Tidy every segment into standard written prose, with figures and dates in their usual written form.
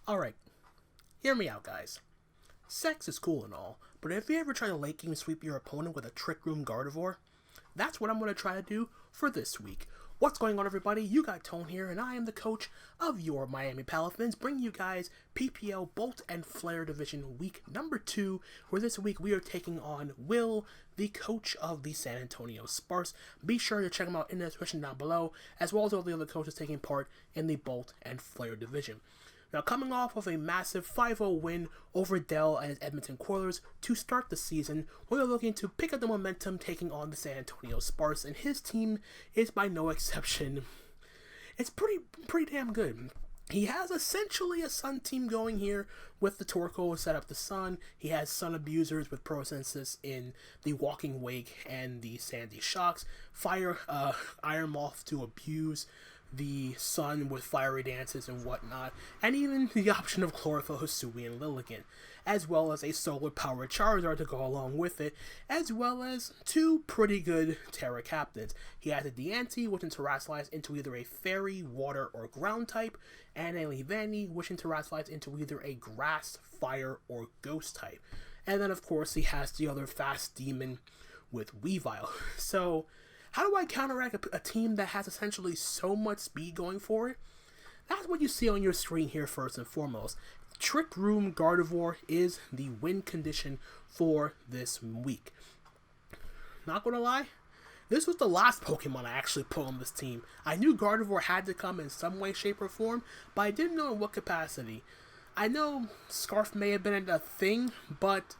Alright, hear me out, guys. Sex is cool and all, but if you ever try to late game sweep your opponent with a Trick Room Gardevoir, that's what I'm going to try to do for this week. What's going on, everybody? You got Tone here, and I am the coach of your Miami Palafins, bringing you guys PPL Bolt and Flare Division week number 2, where this week we are taking on Will, the coach of the San Antonio Sparce. Be sure to check him out in the description down below, as well as all the other coaches taking part in the Bolt and Flare Division. Now, coming off of a massive 5-0 win over Dell and his Edmonton Quarters to start the season, we're looking to pick up the momentum taking on the San Antonio Sparce, and his team is by no exception. It's pretty damn good. He has essentially a Sun team going here with the Torkoal set up the Sun. He has Sun Abusers with Pro Senses in the Walking Wake and the Sandy Shocks. Fire Iron Moth to abuse the Sun with fiery dances and whatnot, and even the option of Chlorophyll, Hisui, and Lilligant, as well as a solar powered Charizard to go along with it, as well as 2 pretty good Terra Captains. He has a Deante, which interacts into either a Fairy, Water, or Ground type, and a Leavanny, which interacts into either a Grass, Fire, or Ghost type. And then, of course, he has the other fast Demon with Weavile. So, how do I counteract a team that has essentially so much speed going for it? That's what you see on your screen here first and foremost. Trick Room Gardevoir is the win condition for this week. Not gonna lie, this was the last Pokemon I actually put on this team. I knew Gardevoir had to come in some way, shape, or form, but I didn't know in what capacity. I know Scarf may have been a thing, but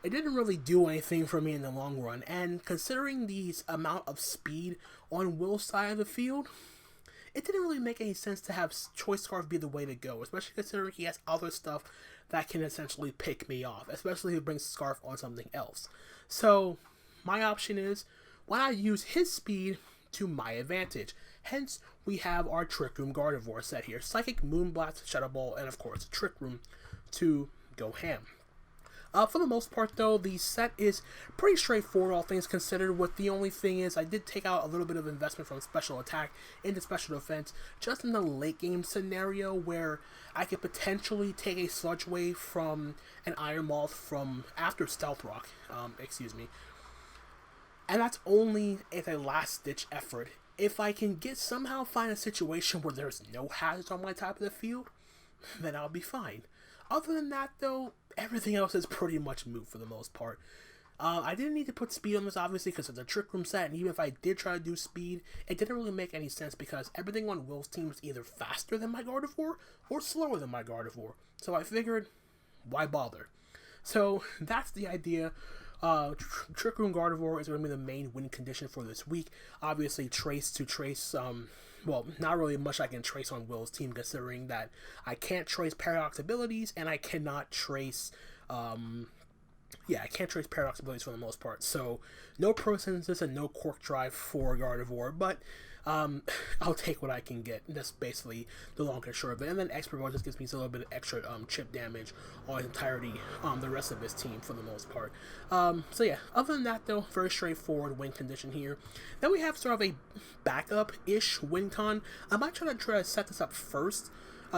it didn't really do anything for me in the long run, and considering the amount of speed on Will's side of the field, it didn't really make any sense to have Choice Scarf be the way to go, especially considering he has other stuff that can essentially pick me off, especially if he brings Scarf on something else. So, my option is, why not use his speed to my advantage? Hence, we have our Trick Room Gardevoir set here. Psychic, Moonblast, Shadow Ball, and of course, Trick Room to go ham. For the most part, though, the set is pretty straightforward, all things considered, with the only thing is I did take out a little bit of investment from special attack into special defense, just in the late game scenario where I could potentially take a Sludge Wave from an Iron Moth from after Stealth Rock, and that's only as a last-ditch effort. If I can somehow find a situation where there's no hazards on my top of the field, then I'll be fine. Other than that, though, everything else is pretty much moot for the most part. I didn't need to put speed on this, obviously, because it's a Trick Room set, and even if I did try to do speed, it didn't really make any sense because everything on Will's team is either faster than my Gardevoir or slower than my Gardevoir. So I figured, why bother? So that's the idea. Trick Room Gardevoir is going to be the main win condition for this week. Obviously, Trace, well, not really much I can trace on Will's team, considering that I can't trace Paradox abilities, and I cannot trace, I can't trace Paradox abilities for the most part. So, no Pro Senses and no Cork Drive for Gardevoir, but I'll take what I can get. That's basically the long and short of it. And then Expert Ball just gives me a little bit of extra chip damage on his entirety, the rest of his team for the most part. So yeah, other than that though, very straightforward win condition here. Then we have sort of a backup-ish win con. I might try to set this up first,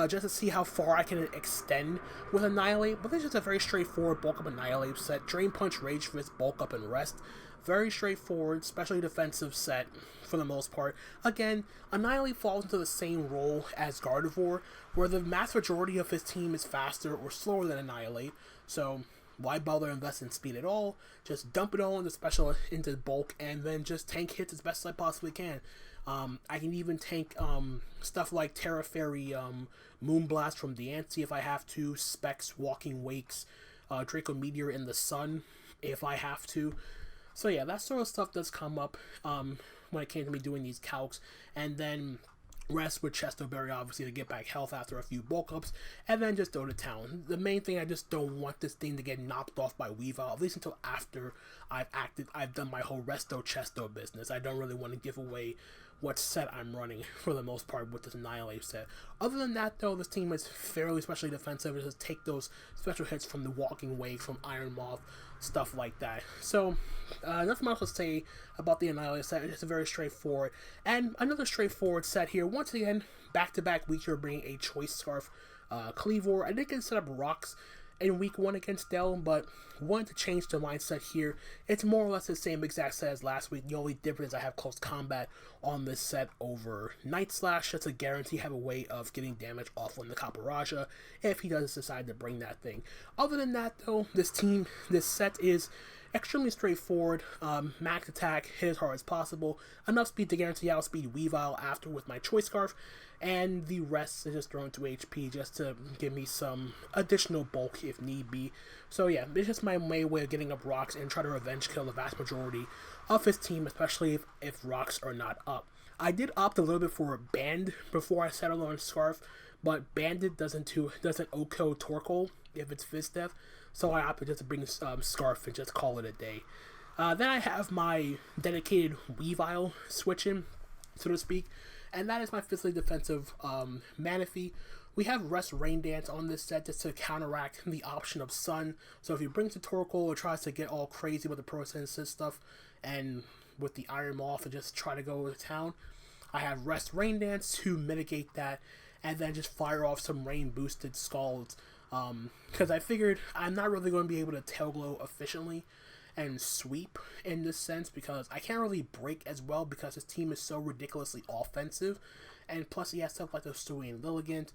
just to see how far I can extend with Annihilate, but this is just a very straightforward bulk up Annihilate set. Drain Punch, Rage Fist, bulk up, and rest. Very straightforward, especially defensive set for the most part. Again, Annihilate falls into the same role as Gardevoir, where the mass majority of his team is faster or slower than Annihilate, so why bother invest in speed at all? Just dump it all into bulk, and then just tank hits as best as I possibly can. I can even tank stuff like Terra Fairy, Moonblast from Deante if I have to, Specs, Walking Wakes, Draco Meteor in the Sun if I have to. So yeah, that sort of stuff does come up when it came to me doing these calcs, and then rest with Chesto Berry, obviously, to get back health after a few bulk ups, and then just go to town. The main thing, I just don't want this thing to get knocked off by Weavile, at least until after I've done my whole Resto Chesto business. I don't really want to give away what set I'm running for the most part with this Annihilate set. Other than that, though, this team is fairly specially defensive. It just take those special hits from the Walking Wave, from Iron Moth, stuff like that. So, nothing else to say about the Annihilate set. It's very straightforward. And another straightforward set here. Once again, back-to-back weeks, you're bringing a Choice Scarf Cleavor. I did get set up rocks in week 1 against Dell, but wanted to change the mindset here. It's more or less the same exact set as last week. The only difference is I have close combat on this set over Night Slash. That's a guarantee. Have a way of getting damage off on the Caparaja if he does decide to bring that thing. Other than that, though, this set is extremely straightforward. Max attack, hit as hard as possible, enough speed to guarantee outspeed Weavile after with my Choice Scarf, and the rest is just thrown to HP just to give me some additional bulk if need be. So yeah, it's just my main way of getting up rocks and try to revenge kill the vast majority of his team, especially if rocks are not up. I did opt a little bit for a Band before I settled on Scarf, but Bandit doesn't OHKO Torkoal if it's Fizz Death, so I opted just to bring Scarf and just call it a day. Then I have my dedicated Weavile switch in, so to speak, and that is my physically defensive Manaphy. We have Rest Rain Dance on this set just to counteract the option of Sun. So if he brings the Torkoal or tries to get all crazy with the Process stuff and with the Iron Moth and just try to go to town, I have Rest Rain Dance to mitigate that, and then just fire off some rain boosted Scalds. Because I figured I'm not really going to be able to Tail Glow efficiently and sweep in this sense, because I can't really break as well because his team is so ridiculously offensive, and plus he has stuff like the Hisuian Lilligant,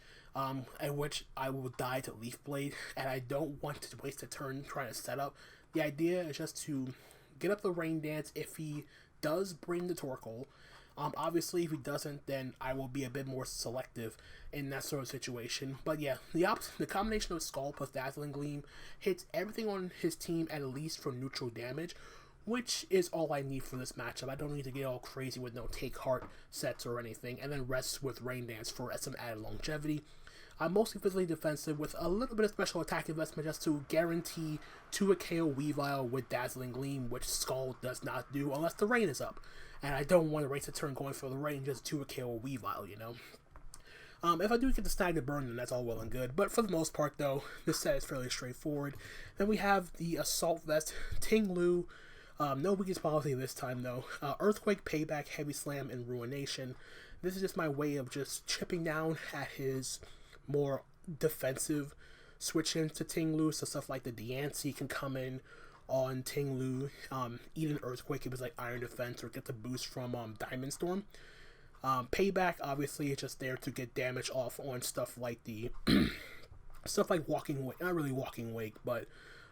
in which I will die to Leaf Blade, and I don't want to waste a turn trying to set up. The idea is just to get up the Rain Dance if he does bring the Torkoal. Obviously, if he doesn't, then I will be a bit more selective in that sort of situation. But yeah, the combination of Skull plus Dazzling Gleam hits everything on his team at least for neutral damage, which is all I need for this matchup. I don't need to get all crazy with no Take Heart sets or anything, and then rest with Rain Dance for some added longevity. I'm mostly physically defensive with a little bit of special attack investment just to guarantee to a KO Weavile with Dazzling Gleam, which Skull does not do unless the rain is up. And I don't want to waste a turn going for the rain just to a KO Weavile, you know. If I do get the Snag to burn, then that's all well and good. But for the most part, though, this set is fairly straightforward. Then we have the Assault Vest, Ting Lu. No weakness policy this time, though. Earthquake, Payback, Heavy Slam, and Ruination. This is just my way of just chipping down at his more defensive switch-ins to Ting Lu. So stuff like the Diancie can come in on Ting Lu, eat an Earthquake if it was like Iron Defense, or get the boost from Diamond Storm. Payback obviously is just there to get damage off on stuff like the stuff like Walking Wake, not really Walking Wake, but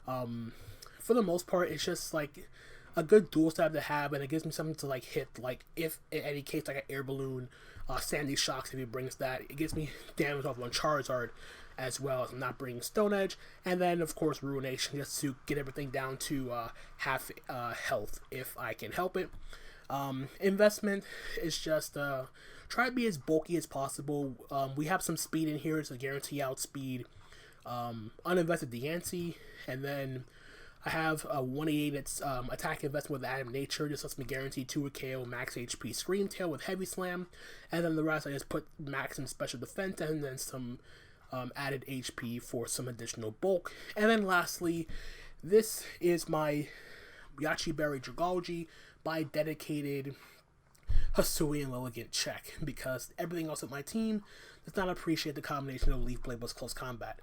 for the most part it's just like a good dual stab to have, and it gives me something to like hit, like if in any case like an Air Balloon, Sandy Shocks if he brings that, it gives me damage off on Charizard, as well as not bringing Stone Edge, and then of course Ruination just to get everything down to half health if I can help it. Investment is just try to be as bulky as possible. We have some speed in here to guarantee outspeed uninvested Diancie, and then I have a 188 that's attack investment with Adam Nature, just lets me guarantee 2 KO max HP Scream Tail with Heavy Slam, and then the rest I just put max in special defense and then some added HP for some additional bulk. And then lastly, this is my Yachi Berry Dragalge by dedicated Hisuian Lilligant check, because everything else with my team does not appreciate the combination of Leaf Blade plus close combat.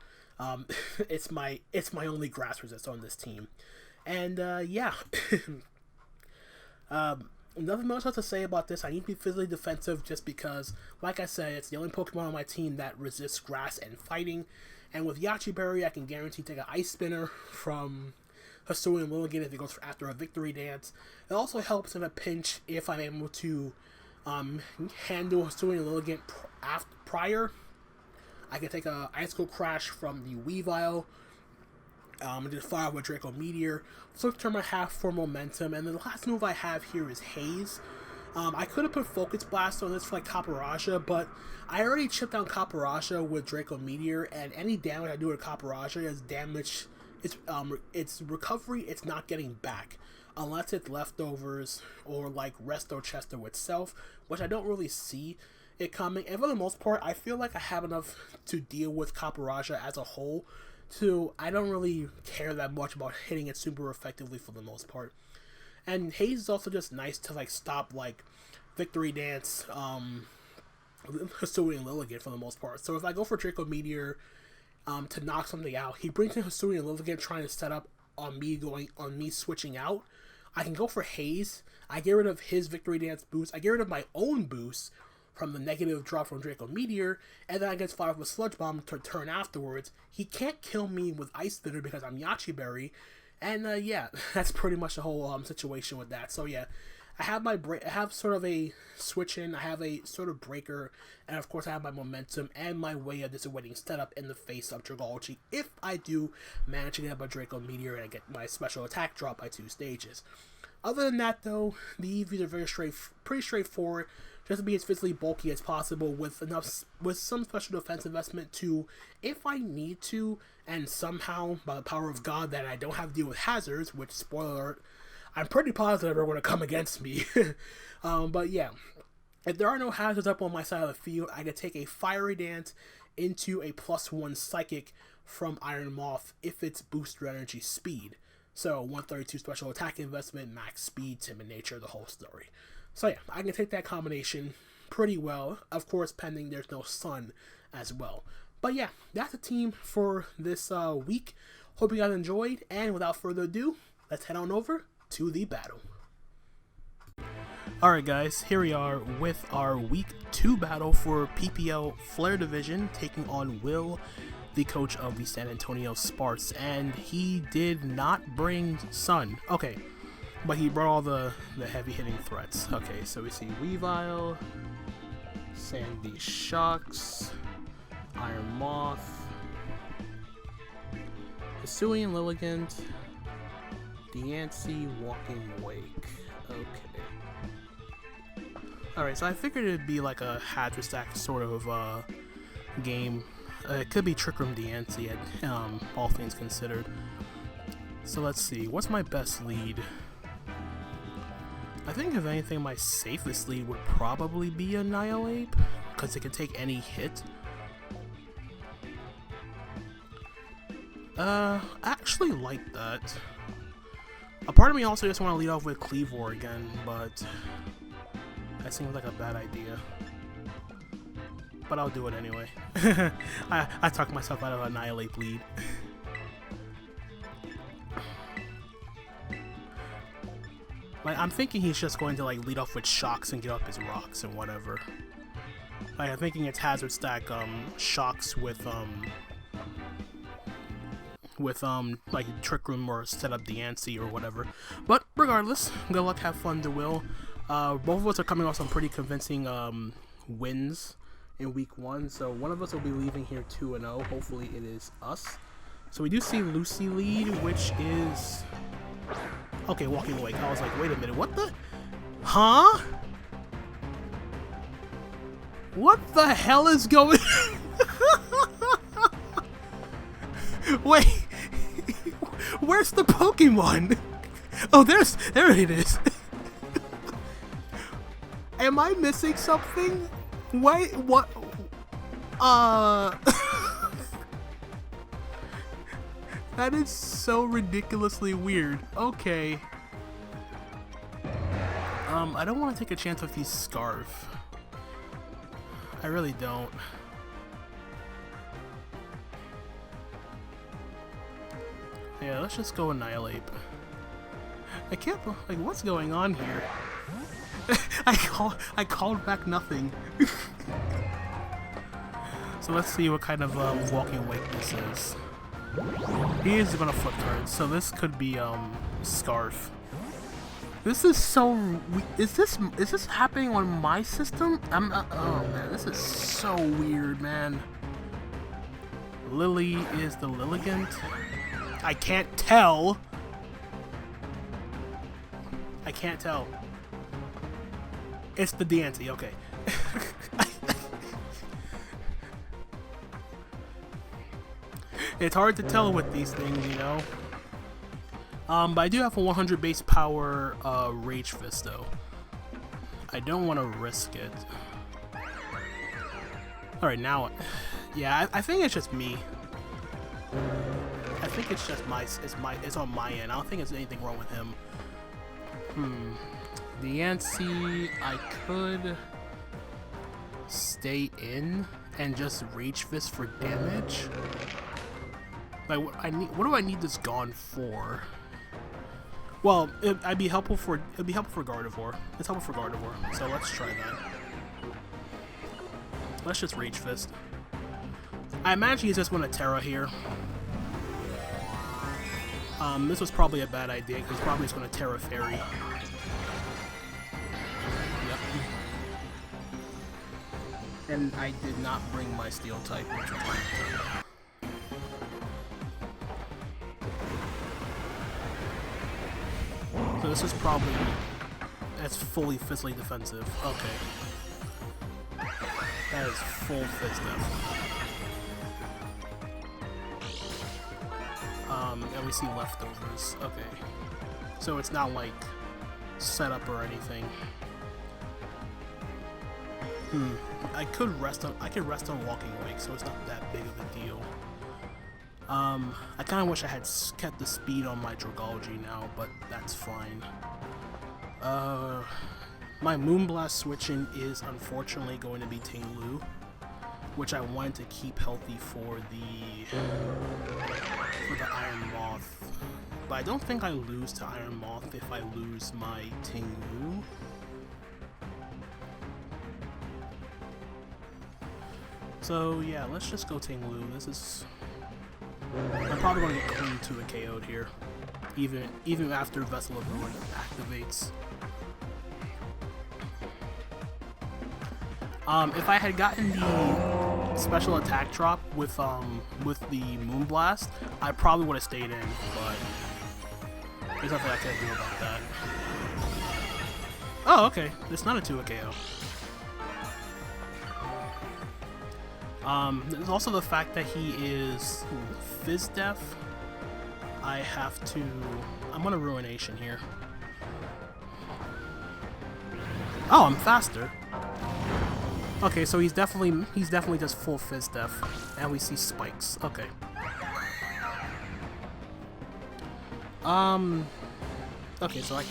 It's my only grass resist on this team. And yeah. Nothing much else to say about this. I need to be physically defensive just because, like I said, it's the only Pokemon on my team that resists grass and fighting. And with Yachi Berry, I can guarantee take an Ice Spinner from Hisuian Lilligant if he goes after a Victory Dance. It also helps in a pinch if I'm able to handle Hisuian Lilligant prior. I can take a Icicle Crash from the Weavile, and just fire with Draco Meteor, flip turn my half for momentum, and then the last move I have here is Haze. I could have put Focus Blast on this for like Caparaja, but I already chipped down Caparaja with Draco Meteor, and any damage I do with Caparaja is damage. It's recovery. It's not getting back unless it's leftovers or like Resto Chesto itself, which I don't really see it coming. And for the most part, I feel like I have enough to deal with Caparaja as a whole, so I don't really care that much about hitting it super effectively for the most part. And Haze is also just nice to like stop like Victory Dance, Hisuian Lilligant for the most part. So if I go for Draco Meteor to knock something out. He brings in Hisuian Lilligant trying to set up on me switching out. I can go for Haze. I get rid of his Victory Dance boost. I get rid of my own boost from the negative drop from Draco Meteor, and then I get fired with Sludge Bomb to turn afterwards. He can't kill me with Ice Spitter because I'm Yachi Berry, and yeah, that's pretty much the whole situation with that. So yeah, I have sort of a switch in, I have a sort of breaker, and of course I have my momentum and my way of disawaiting setup in the face of Dragology if I do manage to get up a Draco Meteor and I get my special attack drop by 2 stages. Other than that though, the EVs are pretty straightforward, just to be as physically bulky as possible with some special defense investment to, if I need to, and somehow by the power of God that I don't have to deal with hazards, which spoiler alert, I'm pretty positive are going to come against me. But yeah, if there are no hazards up on my side of the field, I can take a Fiery Dance into a +1 Psychic from Iron Moth if it's booster energy speed. So 132 special attack investment, max speed, timid nature, the whole story. So yeah, I can take that combination pretty well. Of course, pending there's no sun as well. But yeah, that's a team for this week. Hope you guys enjoyed, and without further ado, let's head on over to the battle. Alright guys, here we are with our week 2 battle for PPL Flare Division, taking on Will, the coach of the San Antonio Sparce, and he did not bring Sun. Okay, but he brought all the heavy hitting threats. Okay, so we see Weavile, Sandy Shocks, Iron Moth, Hisuian Lilligant, Diancie, Walking Wake. Okay. Alright, so I figured it'd be like a Hazard Stack sort of game. It could be Trick Room Diancie, all things considered. So let's see, what's my best lead? I think if anything, my safest lead would probably be Annihilate, because it can take any hit. I actually like that. A part of me also just want to lead off with Cleavor again, but that seems like a bad idea. But I'll do it anyway. I talked myself out of Annihilate lead. Like, I'm thinking he's just going to like lead off with Shocks and get up his rocks and whatever. Like, I'm thinking it's Hazard Stack Shocks with like Trick Room or set up Diancie or whatever. But regardless, good luck, have fun to Will. Both of us are coming off some pretty convincing wins in week 1, so one of us will be leaving here 2-0. Hopefully it is us. So we do see Lucy lead, which is okay, Walking Awake. I was like, wait a minute, what the? Huh? What the hell is going Wait, where's the Pokemon? Oh, there it is. Am I missing something? Wait, what? That is so ridiculously weird. Okay. I don't want to take a chance with these Scarf. I really don't. Yeah, let's just go Annihilate. I can't, like, what's going on here? I called back nothing. So let's see what kind of Walking Awake this is. He is gonna flip cards, so this could be Scarf. This is so. Is this happening on my system? I'm not. Oh man, this is so weird, man. Lily is the Lilligant. I can't tell. I can't tell. It's the Diancie, okay. It's hard to tell with these things, you know. But I do have a 100 base power Rage Fist, though. I don't want to risk it. Alright, now, yeah, I think it's just me. I think it's just it's on my end. I don't think there's anything wrong with him. Diancie, I could stay in and just Rage Fist for damage. Like, what do I need this gone for? Well, it'd be helpful for Gardevoir. It's helpful for Gardevoir, so let's try that. Let's just Rage Fist. I imagine he's just going to Terra here. This was probably a bad idea, because he's probably just going to Terra Fairy. Yep. And I did not bring my Steel type, which was my turn. So this is probably... That's fully physically defensive. Okay. That is full Fizz Def. And we see leftovers. Okay. So it's not like setup or anything. I could rest on Walking Awake, so it's not that big of a deal. I kind of wish I had kept the speed on my Dragology now, but that's fine. My Moonblast switching is unfortunately going to be Tinglu, which I wanted to keep healthy for the Iron Moth. But I don't think I lose to Iron Moth if I lose my Tinglu. So yeah, let's just go Tinglu. This is... I'm probably going to get clean to a KO'd here, even after Vessel of Ruin activates. If I had gotten the special attack drop with the Moonblast, I probably would have stayed in, but there's nothing I can do about that. Oh, okay. It's not a 2 KO. There's also the fact that he is Fizz Def. I'm gonna Ruination here. Oh, I'm faster. Okay, so he's definitely just full Fizz Def, and we see spikes. Okay. Okay, so I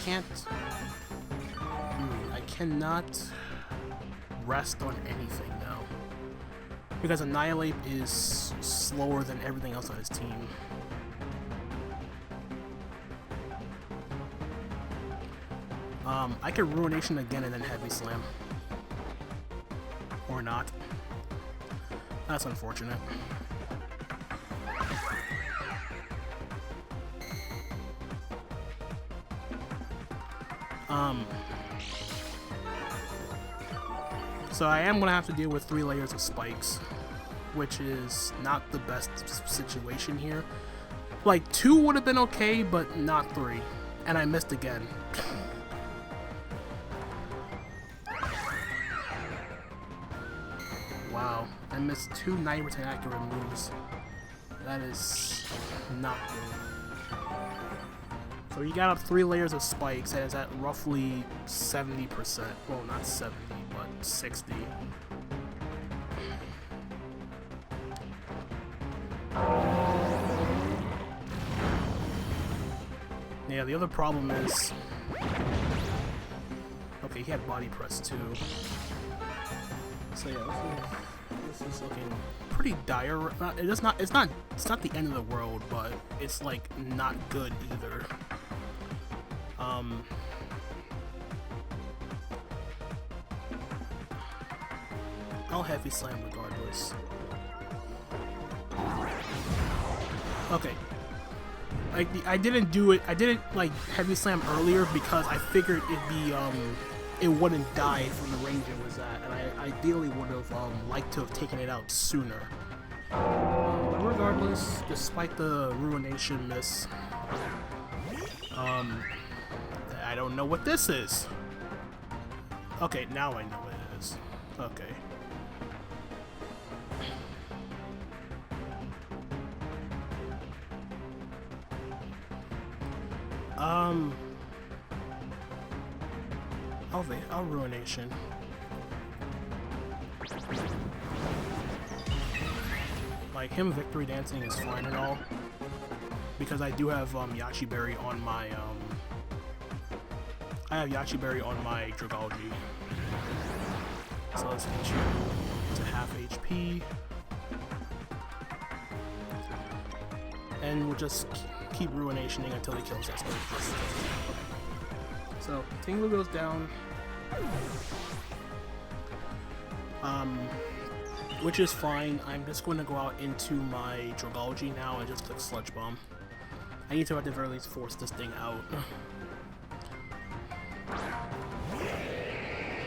cannot rest on anything now, because Annihilate is slower than everything else on his team. I could Ruination again and then Heavy Slam. Or not. That's unfortunate. So I am gonna have to deal with 3 layers of spikes, which is not the best situation here. Like 2 would have been okay, but not 3. And I missed again. Wow, I missed 2 90% accurate moves. That is not good. So he got up 3 layers of spikes and is at roughly 70%. Well, not 70, but 60. Yeah, the other problem is... Okay, he had Body Press too. So yeah, this is looking pretty dire. It's not the end of the world, but it's like not good either. I'll Heavy Slam regardless. Okay. I didn't do it. I didn't like Heavy Slam earlier because I figured it'd be it wouldn't die from the range it was at, and I ideally would have liked to have taken it out sooner. But regardless, despite the Ruination miss, I don't know what this is. Okay, now I know what it is. Okay. I'll Ruination. Like, him Victory Dancing is fine and all, because I do have Yachi Berry on my Dragology. So let's get you to half HP. and we'll just keep ruinationing until he kills us. So Teambuilder goes down, which is fine. I'm just going to go out into my Dragology now and just click Sludge Bomb. I need to at the very least force this thing out.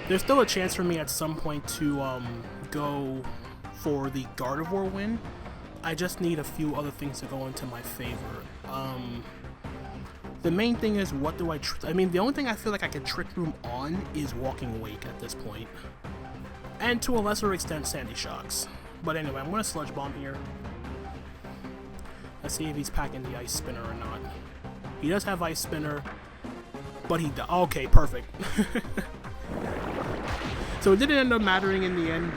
There's still a chance for me at some point to go for the Gardevoir win. I just need a few other things to go into my favor. The main thing is, what do I mean, the only thing I feel like I can Trick Room on is Walking Wake at this point. And to a lesser extent, Sandy Shocks. But anyway, I'm going to Sludge Bomb here. Let's see if he's packing the Ice Spinner or not. He does have Ice Spinner, but he does. Okay, perfect. So it didn't end up mattering in the end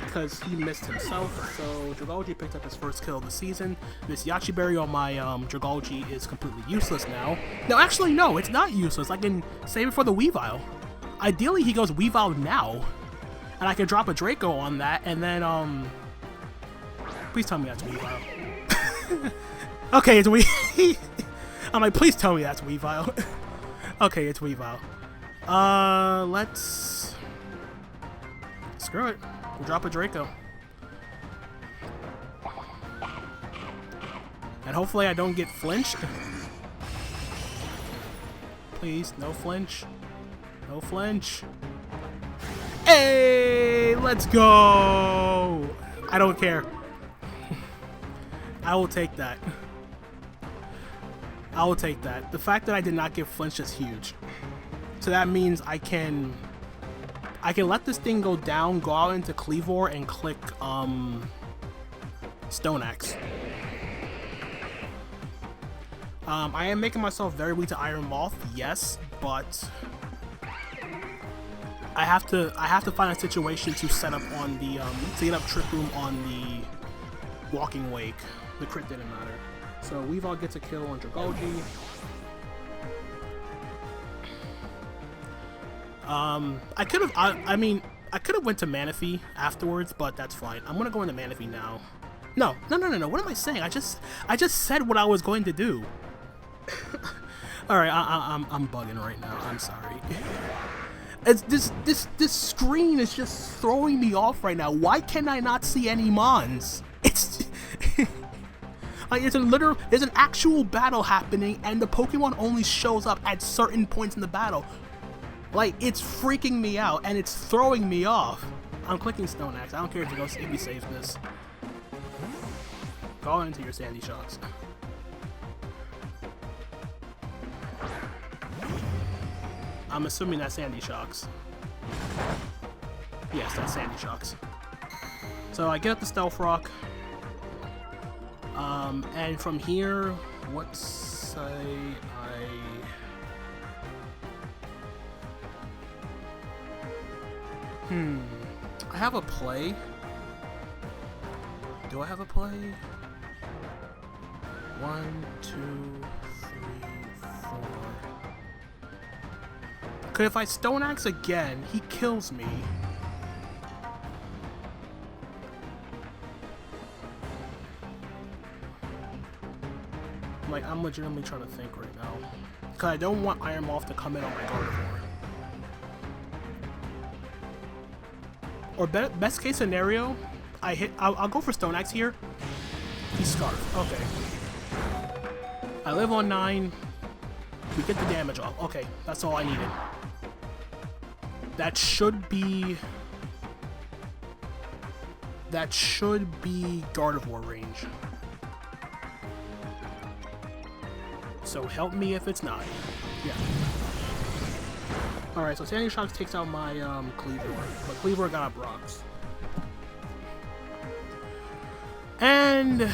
because he missed himself. So Dragology picked up his first kill of the season. This Yachi Berry on my Dragology is completely useless now. No, actually, no, it's not useless. I can save it for the Weavile. Ideally, he goes Weavile now, and I can drop a Draco on that, and then please tell me that's Weavile. Okay, it's Weavile. I'm like, please tell me that's Weavile. Okay, it's Weavile. Let's... Screw it. We'll drop a Draco. And hopefully I don't get flinched. Please, no flinch. No flinch. Hey, let's go! I don't care. I will take that. I will take that. The fact that I did not get flinched is huge. So that means I can let this thing go down, go out into Kleavor, and click Stone Axe. I am making myself very weak to Iron Moth, yes, but I have to find a situation to set up on the to get up Trick Room on the Walking Wake. The crit didn't matter. So Weavile gets a kill on Dragology. I could have, I could have went to Manaphy afterwards, but that's fine. I'm gonna go into Manaphy now. No. What am I saying? I just said what I was going to do. All right, I'm bugging right now. I'm sorry. It's this screen is just throwing me off right now. Why can I not see any Mons? It's like there's an actual battle happening, and the Pokemon only shows up at certain points in the battle. Like, it's freaking me out, and it's throwing me off. I'm clicking Stone Axe. I don't care if he saves this. Go into your Sandy Shocks. I'm assuming that's Sandy Shocks. Yes, that's Sandy Shocks. So I get up the Stealth Rock. And from here, what say I have a play. Do I have a play? 1, 2, 3, 4. Cause if I Stone Axe again, he kills me. Like, I'm legitimately trying to think right now. Cause I don't want Iron Moth to come in on my Gardevoir. Or best case scenario, I'll go for Stone Axe here. He's Scarf. Okay. I live on 9. We get the damage off. Okay, that's all I needed. That should be Gardevoir range. So help me if it's not. Yeah. Alright, so Sandy Shocks takes out my Kleavor, but Kleavor got up rocks. And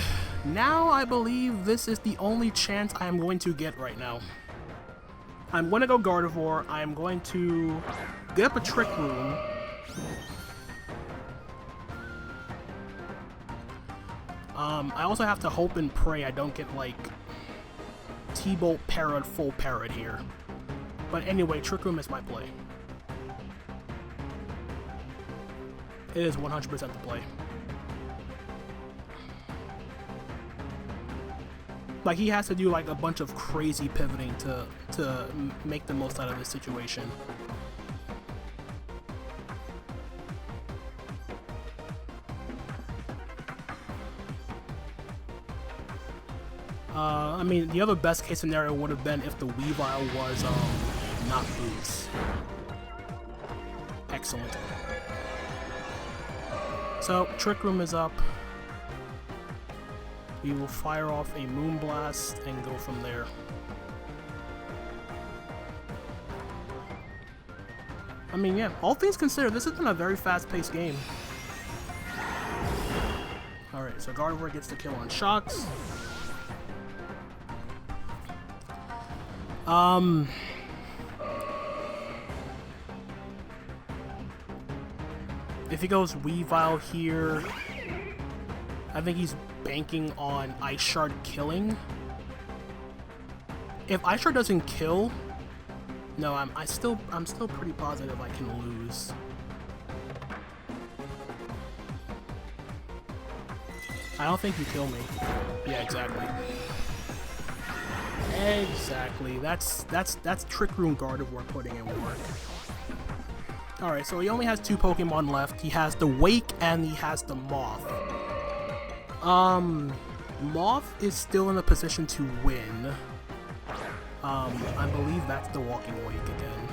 now I believe this is the only chance I am going to get right now. I'm going to go Gardevoir. I am going to get up a Trick Room. I also have to hope and pray I don't get, like, T-Bolt Parrot, full Parrot here. But anyway, Trick Room is my play. It is 100% the play. Like, he has to do like a bunch of crazy pivoting to make the most out of this situation. I mean, the other best case scenario would have been if the Weavile was not boots. Excellent. So, Trick Room is up. We will fire off a Moonblast and go from there. I mean, yeah, all things considered, this has been a very fast-paced game. Alright, so Gardevoir gets the kill on Shocks. If he goes Weavile here, I think he's banking on Ice Shard killing. If Ice Shard doesn't kill, no, I'm still pretty positive I can lose. I don't think you kill me. Yeah, exactly. Exactly. That's Trick Room Gardevoir putting in work. Alright, so he only has 2 Pokemon left. He has the Wake and he has the Moth. Moth is still in a position to win. I believe that's the Walking Wake again.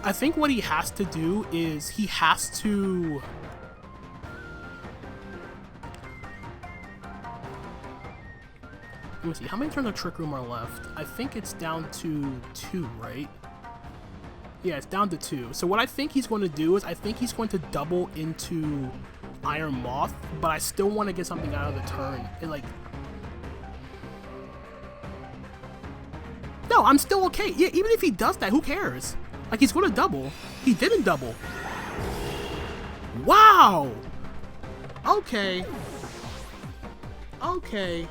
I think what he has to do is he has to... Let me see, how many turns of Trick Room are left? I think it's down to 2, right? Yeah, it's down to 2. So what I think he's going to do is I think he's going to double into Iron Moth, but I still want to get something out of the turn. No, I'm still okay. Yeah, even if he does that, who cares? Like, he's going to double. He didn't double. Wow! Okay. Okay.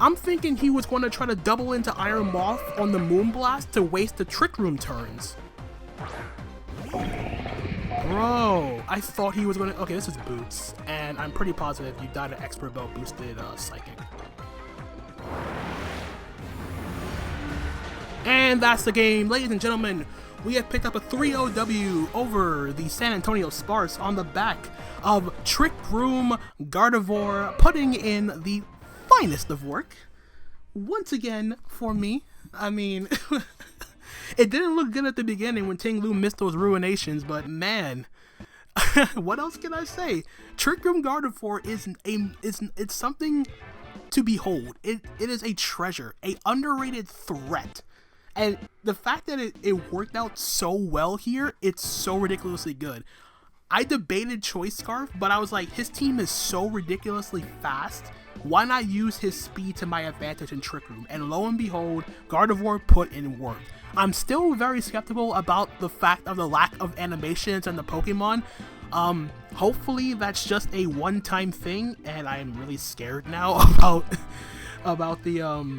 I'm thinking he was going to try to double into Iron Moth on the Moonblast to waste the Trick Room turns. Bro, I thought he was going to... Okay, this is Boots, and I'm pretty positive you died an Expert Belt boosted Psychic. And that's the game. Ladies and gentlemen, we have picked up a 3-0 W over the San Antonio Sparce on the back of Trick Room Gardevoir, putting in the finest of work once again for me. I mean, it didn't look good at the beginning when Ting Lu missed those ruinations, but man, what else can I say? Trick Room Gardevoir it's something to behold. It is a treasure, a underrated threat. And the fact that it worked out so well here, it's so ridiculously good. I debated Choice Scarf, but I was like, his team is so ridiculously fast. Why not use his speed to my advantage in Trick Room? And lo and behold, Gardevoir put in work. I'm still very skeptical about the fact of the lack of animations and the Pokemon. Hopefully that's just a one-time thing, and I'm really scared now about the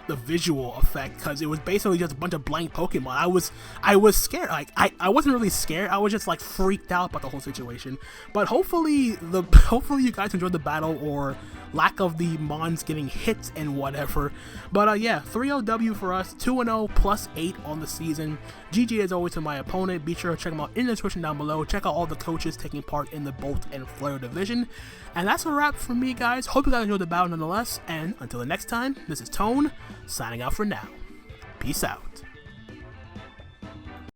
visual effect, because it was basically just a bunch of blank Pokemon. I was scared. Like, I wasn't really scared, I was just like freaked out about the whole situation. But hopefully you guys enjoyed the battle, or lack of the Mons getting hit and whatever. But yeah, 3-0 W for us, 2-0 +8 on the season. GG as always to my opponent. Be sure to check them out in the description down below. Check out all the coaches taking part in the Bolt and Flare division. And that's a wrap for me, guys. Hope you guys enjoyed the battle nonetheless. And until the next time, this is Tone, signing out for now. Peace out.